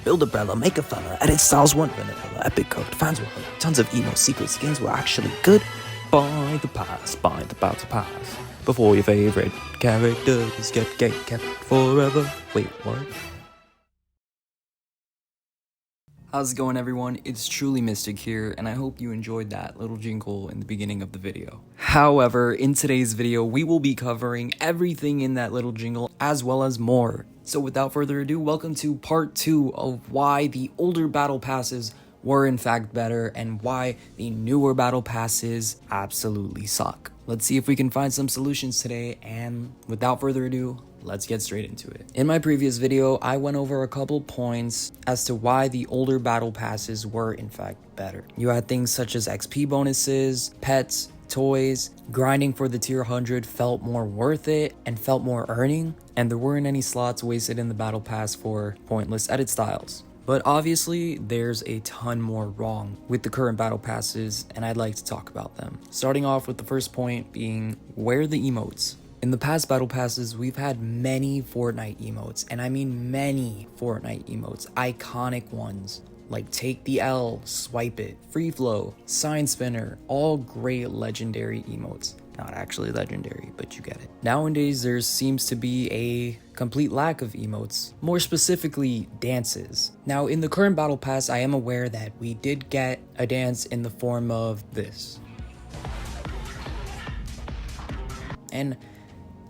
Build a Brella, make a fella, edit styles one vanilla, epic code, fans will hurt, tons of emo secret skins were actually good. Buy the pass, buy the battle pass, before your favorite characters get kept forever. Wait, what? How's it going, everyone? It's truly Mystic here, and I hope you enjoyed that little jingle in the beginning of the video. However, in today's video, we will be covering everything in that little jingle, as well as more. So without further ado, welcome to part 2 of why the older battle passes were in fact better, and why the newer battle passes absolutely suck. Let's see if we can find some solutions today, and without further ado, let's get straight into it. In my previous video, I went over a couple points as to why the older battle passes were in fact better. You had things such as XP bonuses, pets, toys, grinding for the tier 100 felt more worth it and felt more earning, and there weren't any slots wasted in the battle pass for pointless edit styles. But obviously, there's a ton more wrong with the current battle passes, and I'd like to talk about them. Starting off with the first point being, where are the emotes? In the past battle passes, we've had many Fortnite emotes, and I mean many Fortnite emotes, iconic ones, like Take the L, Swipe It, Free Flow, Sign Spinner, all great legendary emotes. Not actually legendary, but you get it. Nowadays, there seems to be a complete lack of emotes, more specifically dances. Now, in the current battle pass, I am aware that we did get a dance in the form of this. And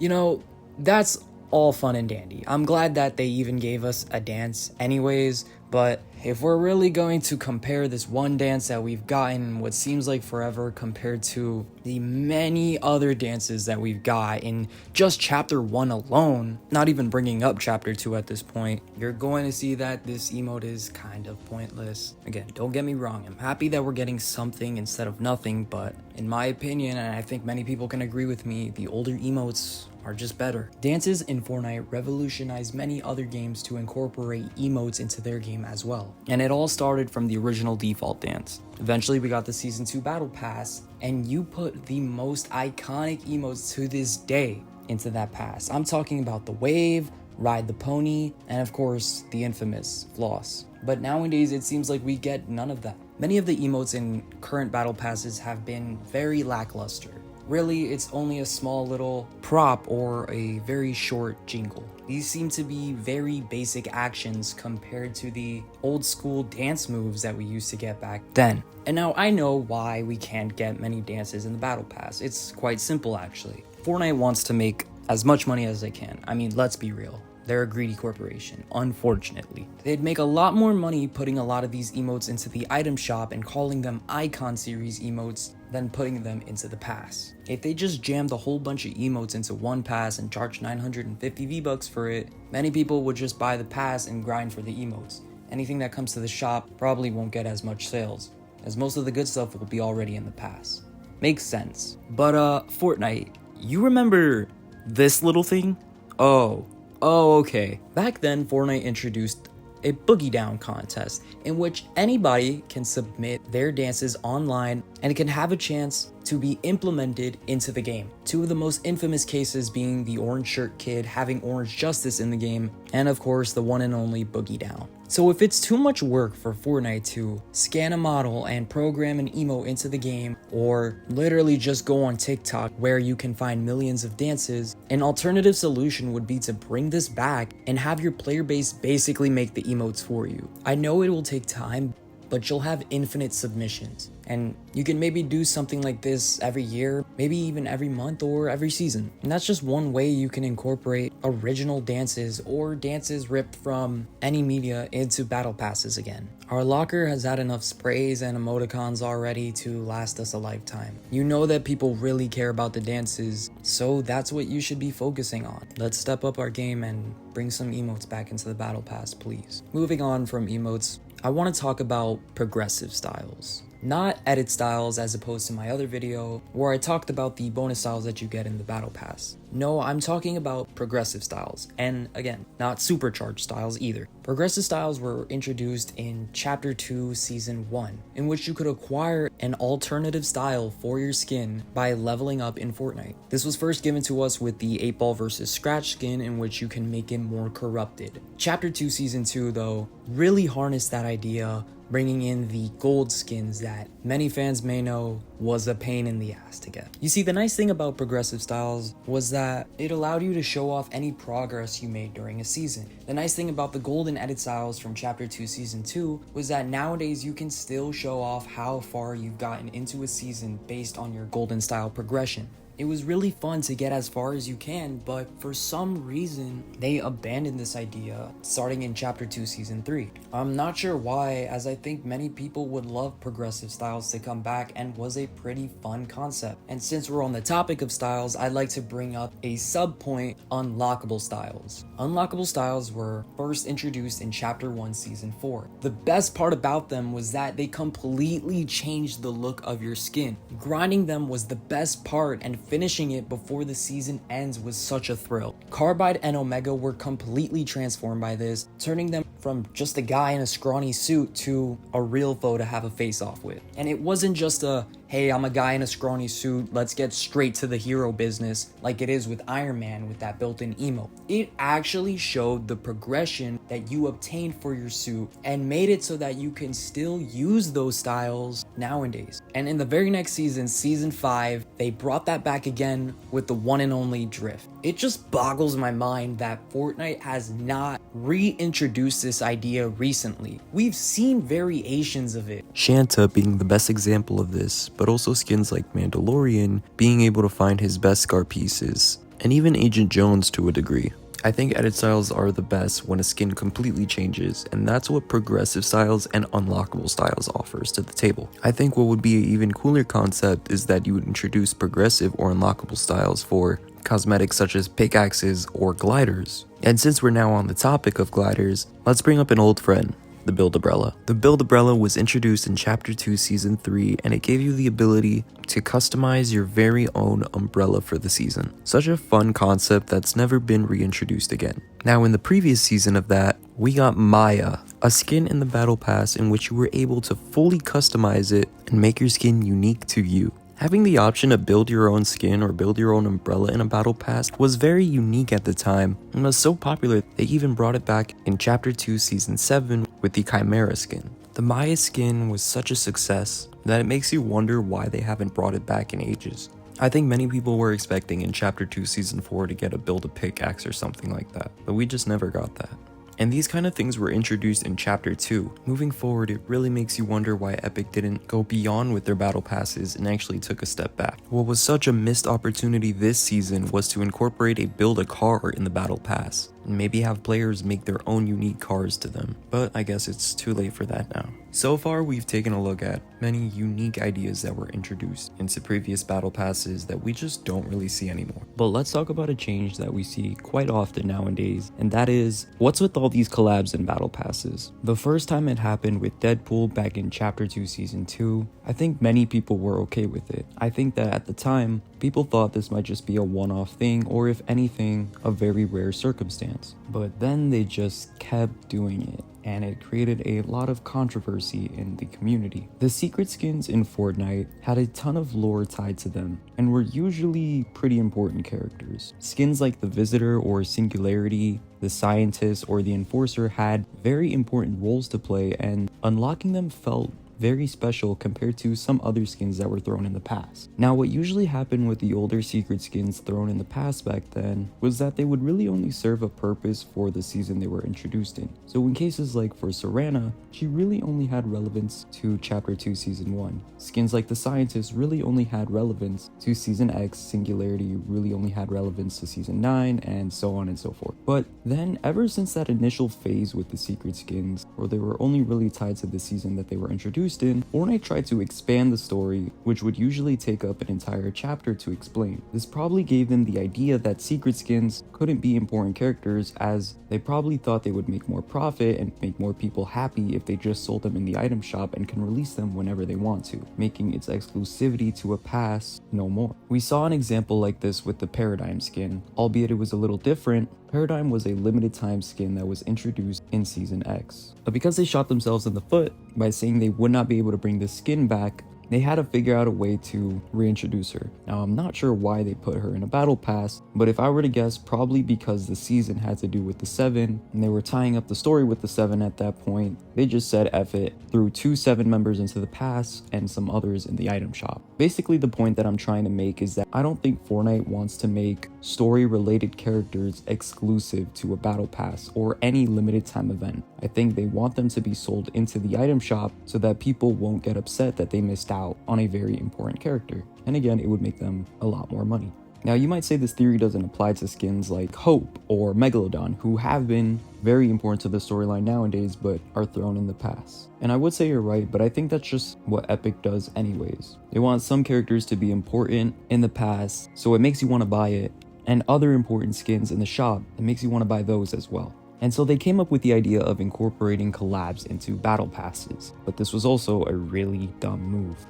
you know, that's all fun and dandy. I'm glad that they even gave us a dance anyways, but if we're really going to compare this one dance that we've gotten what seems like forever compared to the many other dances that we've got in just chapter 1 alone, not even bringing up chapter 2 at this point, you're going to see that this emote is kind of pointless. Again, don't get me wrong, I'm happy that we're getting something instead of nothing, but in my opinion, and I think many people can agree with me, the older emotes are just better. Dances in Fortnite revolutionized many other games to incorporate emotes into their game as well. And it all started from the original default dance. Eventually we got the Season 2 Battle Pass, and you put the most iconic emotes to this day into that pass. I'm talking about the Wave, Ride the Pony, and of course the infamous Floss. But nowadays it seems like we get none of that. Many of the emotes in current battle passes have been very lackluster. Really, it's only a small little prop or a very short jingle. These seem to be very basic actions compared to the old school dance moves that we used to get back then. And now I know why we can't get many dances in the battle pass. It's quite simple actually. Fortnite wants to make as much money as they can. I mean, let's be real. They're a greedy corporation, unfortunately. They'd make a lot more money putting a lot of these emotes into the item shop and calling them Icon Series emotes than putting them into the pass. If they just jammed a whole bunch of emotes into one pass and charged 950 V-Bucks for it, many people would just buy the pass and grind for the emotes. Anything that comes to the shop probably won't get as much sales, as most of the good stuff will be already in the pass. Makes sense. But Fortnite, you remember this little thing? Oh, okay. Back then, Fortnite introduced a Boogie Down contest in which anybody can submit their dances online and it can have a chance to be implemented into the game. Two of the most infamous cases being the Orange Shirt Kid having Orange Justice in the game, and of course the one and only Boogie Down. So if it's too much work for Fortnite to scan a model and program an emo into the game, or literally just go on TikTok where you can find millions of dances, an alternative solution would be to bring this back and have your player base basically make the emotes for you. I know it will take time, but you'll have infinite submissions. And you can maybe do something like this every year, maybe even every month or every season. And that's just one way you can incorporate original dances or dances ripped from any media into battle passes again. Our locker has had enough sprays and emoticons already to last us a lifetime. You know that people really care about the dances, so that's what you should be focusing on. Let's step up our game and bring some emotes back into the battle pass, please. Moving on from emotes, I want to talk about progressive styles. not edit styles as opposed to my other video where I talked about the bonus styles that you get in the battle pass. No, I'm talking about progressive styles, and again, not supercharged styles either. Progressive styles were introduced in Chapter 2, Season 1, in which you could acquire an alternative style for your skin by leveling up in Fortnite. This was first given to us with the 8-ball versus Scratch skin, in which you can make it more corrupted. Chapter 2, Season 2, though, really harnessed that idea, bringing in the gold skins that many fans may know was a pain in the ass to get. You see, the nice thing about progressive styles was that it allowed you to show off any progress you made during a season. The nice thing about the golden edit styles from Chapter 2 Season 2 was that nowadays you can still show off how far you've gotten into a season based on your golden style progression. It was really fun to get as far as you can, but for some reason, they abandoned this idea starting in Chapter 2 Season 3. I'm not sure why, as I think many people would love progressive styles to come back and was a pretty fun concept. And since we're on the topic of styles, I'd like to bring up a sub-point, unlockable styles. Unlockable styles were first introduced in Chapter 1 Season 4. The best part about them was that they completely changed the look of your skin. Grinding them was the best part, and finishing it before the season ends was such a thrill. Carbide and Omega were completely transformed by this, turning them from just a guy in a scrawny suit to a real foe to have a face-off with. And it wasn't just a, hey, I'm a guy in a scrawny suit, let's get straight to the hero business, like it is with Iron Man with that built-in emote. It actually showed the progression that you obtained for your suit and made it so that you can still use those styles nowadays. And in the very next season, Season 5, they brought that back again with the one and only drift. It just boggles my mind that Fortnite has not reintroduced this idea recently. We've seen variations of it. Shanta being the best example of this, but also skins like Mandalorian being able to find his best scar pieces, and even Agent Jones to a degree. I think edit styles are the best when a skin completely changes, and that's what progressive styles and unlockable styles offers to the table. I think what would be an even cooler concept is that you would introduce progressive or unlockable styles for cosmetics such as pickaxes or gliders. And since we're now on the topic of gliders, let's bring up an old friend, the Build Umbrella. The Build Umbrella was introduced in Chapter 2 Season 3, and it gave you the ability to customize your very own umbrella for the season. Such a fun concept that's never been reintroduced again. Now in the previous season of that, we got Maya, a skin in the Battle Pass in which you were able to fully customize it and make your skin unique to you. Having the option to build your own skin or build your own umbrella in a battle pass was very unique at the time and was so popular they even brought it back in Chapter 2 Season 7 with the Chimera skin. The Maya skin was such a success that it makes you wonder why they haven't brought it back in ages. I think many people were expecting in Chapter 2 Season 4 to get a build a pickaxe or something like that, but we just never got that. And these kind of things were introduced in Chapter 2. Moving forward, it really makes you wonder why Epic didn't go beyond with their battle passes and actually took a step back. What was such a missed opportunity this season was to incorporate a build a car in the battle pass, and maybe have players make their own unique cars to them. But I guess it's too late for that now. So far, we've taken a look at many unique ideas that were introduced into previous battle passes that we just don't really see anymore. But let's talk about a change that we see quite often nowadays, and that is, what's with all these collabs in battle passes? The first time it happened with Deadpool back in Chapter 2 Season 2, I think many people were okay with it. I think that at the time, people thought this might just be a one-off thing, or if anything, a very rare circumstance. But then they just kept doing it, and it created a lot of controversy in the community. The secret skins in Fortnite had a ton of lore tied to them, and were usually pretty important characters. Skins like the Visitor or Singularity, the Scientist, or the Enforcer had very important roles to play, and unlocking them felt very special compared to some other skins that were thrown in the past. Now, what usually happened with the older secret skins thrown in the past back then was that they would really only serve a purpose for the season they were introduced in. So in cases like for Serana, she really only had relevance to Chapter 2 Season 1. Skins like the Scientist really only had relevance to Season X, Singularity really only had relevance to Season 9, and so on and so forth. But then, ever since that initial phase with the secret skins, where they were only really tied to the season that they were introduced Houston, Fortnite tried to expand the story, which would usually take up an entire chapter to explain. This probably gave them the idea that secret skins couldn't be important characters, as they probably thought they would make more profit and make more people happy if they just sold them in the item shop and can release them whenever they want to, making its exclusivity to a pass no more. We saw an example like this with the Paradigm skin, albeit it was a little different. Paradigm was a limited time skin that was introduced in Season X. But because they shot themselves in the foot by saying they would not be able to bring this skin back, they had to figure out a way to reintroduce her. Now, I'm not sure why they put her in a battle pass, but if I were to guess, probably because the season had to do with the 7, and they were tying up the story with the 7 at that point. They just said F it, threw 2 7 members into the pass and some others in the item shop. Basically, the point that I'm trying to make is that I don't think Fortnite wants to make story-related characters exclusive to a battle pass or any limited time event. I think they want them to be sold into the item shop so that people won't get upset that they missed out on a very important character. And again, it would make them a lot more money. Now, you might say this theory doesn't apply to skins like Hope or Megalodon, who have been very important to the storyline nowadays but are thrown in the pass. And I would say you're right, but I think that's just what Epic does anyways. They want some characters to be important in the pass, so it makes you want to buy it, and other important skins in the shop, it makes you want to buy those as well. And so they came up with the idea of incorporating collabs into battle passes, but this was also a really dumb move.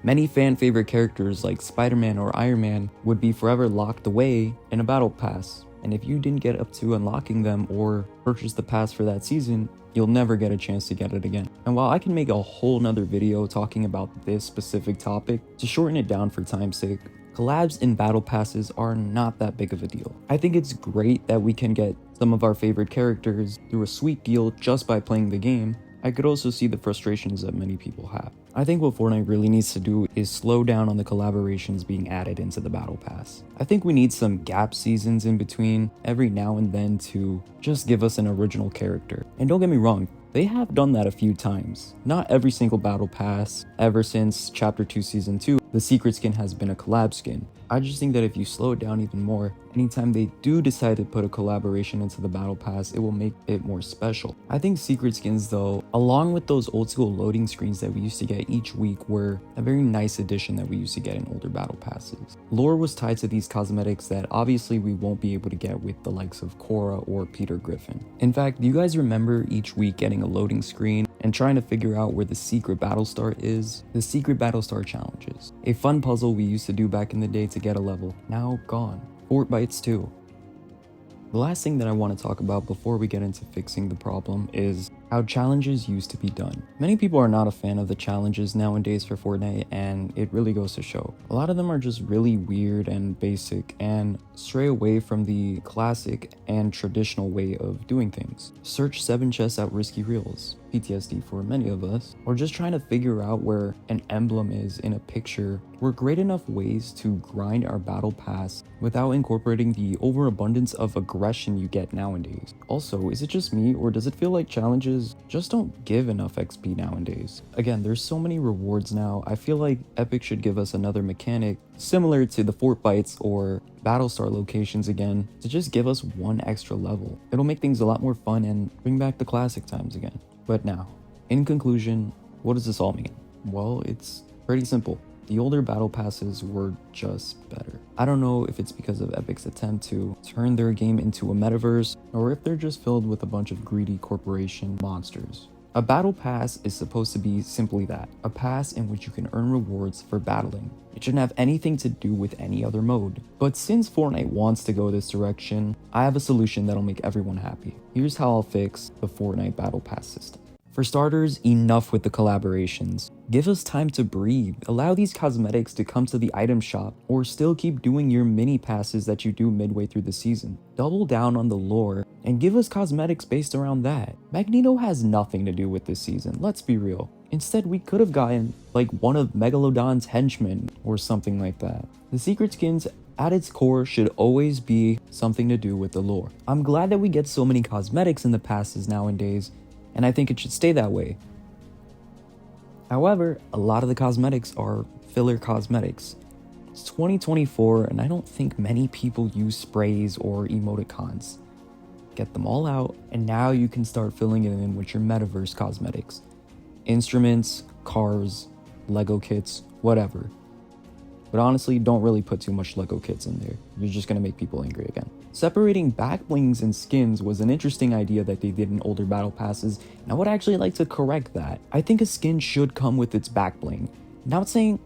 Many fan favorite characters like Spider-Man or Iron Man would be forever locked away in a battle pass, and if you didn't get up to unlocking them or purchase the pass for that season, you'll never get a chance to get it again. And while I can make a whole nother video talking about this specific topic, to shorten it down for time's sake, collabs in battle passes are not that big of a deal. I think it's great that we can get some of our favorite characters through a sweet deal just by playing the game. I could also see the frustrations that many people have. I think what Fortnite really needs to do is slow down on the collaborations being added into the battle pass. I think we need some gap seasons in between every now and then to just give us an original character. And don't get me wrong, they have done that a few times. Not every single battle pass ever since Chapter 2 Season 2, the secret skin has been a collab skin. I just think that if you slow it down even more, anytime they do decide to put a collaboration into the battle pass, it will make it more special. I think secret skins though, along with those old school loading screens that we used to get each week, were a very nice addition that we used to get in older battle passes. Lore was tied to these cosmetics that obviously we won't be able to get with the likes of Korra or Peter Griffin. In fact, do you guys remember each week getting a loading screen and trying to figure out where the secret battle star is? The secret battle star challenges, a fun puzzle we used to do back in the day to get a level, now gone. Fortnite too. The last thing that I want to talk about before we get into fixing the problem is how challenges used to be done. Many people are not a fan of the challenges nowadays for Fortnite, and it really goes to show. A lot of them are just really weird and basic and stray away from the classic and traditional way of doing things. Search 7 chests at risky reels, PTSD for many of us, or just trying to figure out where an emblem is in a picture were great enough ways to grind our battle pass without incorporating the overabundance of aggression you get nowadays. Also, is it just me, or does it feel like challenges just don't give enough XP nowadays? Again, there's so many rewards now. I feel like Epic should give us another mechanic similar to the Fortbites or Battlestar locations again, to just give us one extra level. It'll make things a lot more fun and bring back the classic times again. But now, in conclusion, what does this all mean? Well, it's pretty simple. The older battle passes were just better. I don't know if it's because of Epic's attempt to turn their game into a metaverse, or if they're just filled with a bunch of greedy corporation monsters. A battle pass is supposed to be simply that, a pass in which you can earn rewards for battling. It shouldn't have anything to do with any other mode. But since Fortnite wants to go this direction, I have a solution that'll make everyone happy. Here's how I'll fix the Fortnite battle pass system. For starters, enough with the collaborations. Give us time to breathe. Allow these cosmetics to come to the item shop, or still keep doing your mini passes that you do midway through the season. Double down on the lore, and give us cosmetics based around that. Magneto has nothing to do with this season, let's be real. Instead, we could have gotten like one of Megalodon's henchmen or something like that. The secret skins at its core should always be something to do with the lore. I'm glad that we get so many cosmetics in the passes nowadays, and I think it should stay that way. However, a lot of the cosmetics are filler cosmetics. It's 2024, and I don't think many people use sprays or emoticons. Get them all out, and now you can start filling it in with your metaverse cosmetics. instruments, cars, Lego kits, whatever. But honestly, don't really put too much Lego kits in there. You're just gonna make people angry again. Separating back blings and skins was an interesting idea that they did in older battle passes, and I would actually like to correct that. I think a skin should come with its back bling. Not saying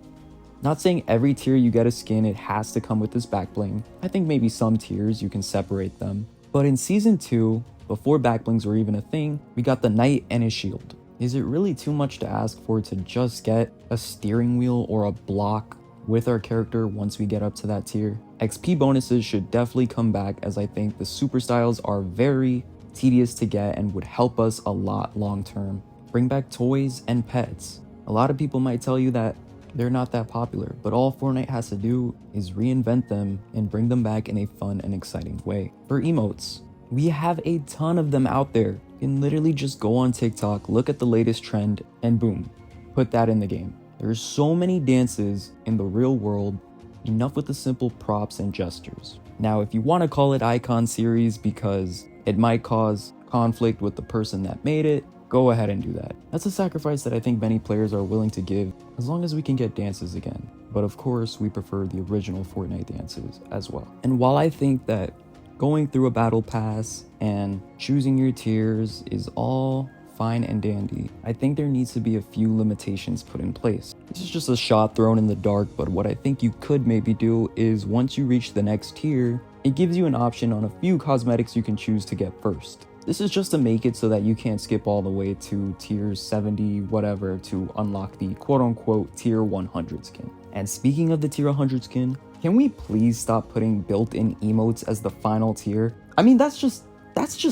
every tier you get a skin, it has to come with this back bling. I think maybe some tiers you can separate them. But in Season 2, before back blings were even a thing, we got the knight and his shield. Is it really too much to ask for to just get a steering wheel or a block with our character once we get up to that tier? XP bonuses should definitely come back, as I think the super styles are very tedious to get and would help us a lot long term. Bring back toys and pets. A lot of people might tell you that they're not that popular, but all Fortnite has to do is reinvent them and bring them back in a fun and exciting way. For emotes, we have a ton of them out there. You can literally just go on TikTok, look at the latest trend, and boom, put that in the game. There's so many dances in the real world, enough with the simple props and gestures. Now, if you want to call it icon series because it might cause conflict with the person that made it, go ahead and do that. That's a sacrifice that I think many players are willing to give as long as we can get dances again. But of course, we prefer the original Fortnite dances as well. And while I think that going through a battle pass and choosing your tiers is all fine and dandy, I think there needs to be a few limitations put in place. This is just a shot thrown in the dark, but what I think you could maybe do is once you reach the next tier, it gives you an option on a few cosmetics you can choose to get first. This is just to make it so that you can't skip all the way to tier 70 whatever to unlock the quote-unquote tier 100 skin. And speaking of the tier 100 skin, can we please stop putting built-in emotes as the final tier? I mean, that's just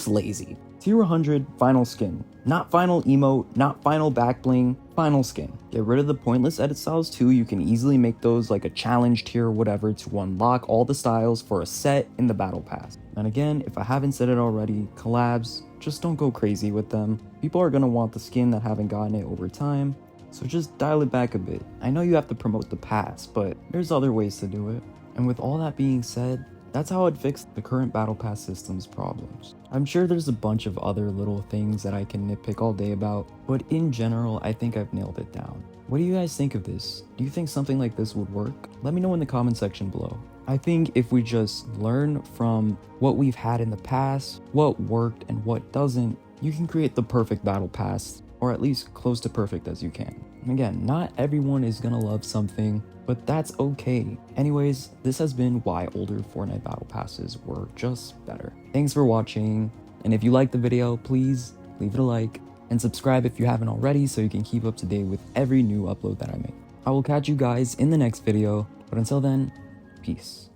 lazy. Tier 100, final skin. Not final emote, not final back bling, final skin. Get rid of the pointless edit styles too. You can easily make those like a challenge tier or whatever to unlock all the styles for a set in the battle pass. And again, if I haven't said it already, collabs, just don't go crazy with them. People are gonna want the skin that haven't gotten it over time, so just dial it back a bit. I know you have to promote the pass, but there's other ways to do it. And with all that being said, that's how I'd fix the current battle pass system's problems. I'm sure there's a bunch of other little things that I can nitpick all day about, but in general, I think I've nailed it down. What do you guys think of this? Do you think something like this would work? Let me know in the comment section below. I think if we just learn from what we've had in the past, what worked and what doesn't, you can create the perfect battle pass, or at least close to perfect as you can. And again, not everyone is gonna love something, but that's okay. Anyways, this has been why older Fortnite battle passes were just better. Thanks for watching, and if you liked the video, please leave it a like and subscribe if you haven't already so you can keep up to date with every new upload that I make. I will catch you guys in the next video, but until then, peace.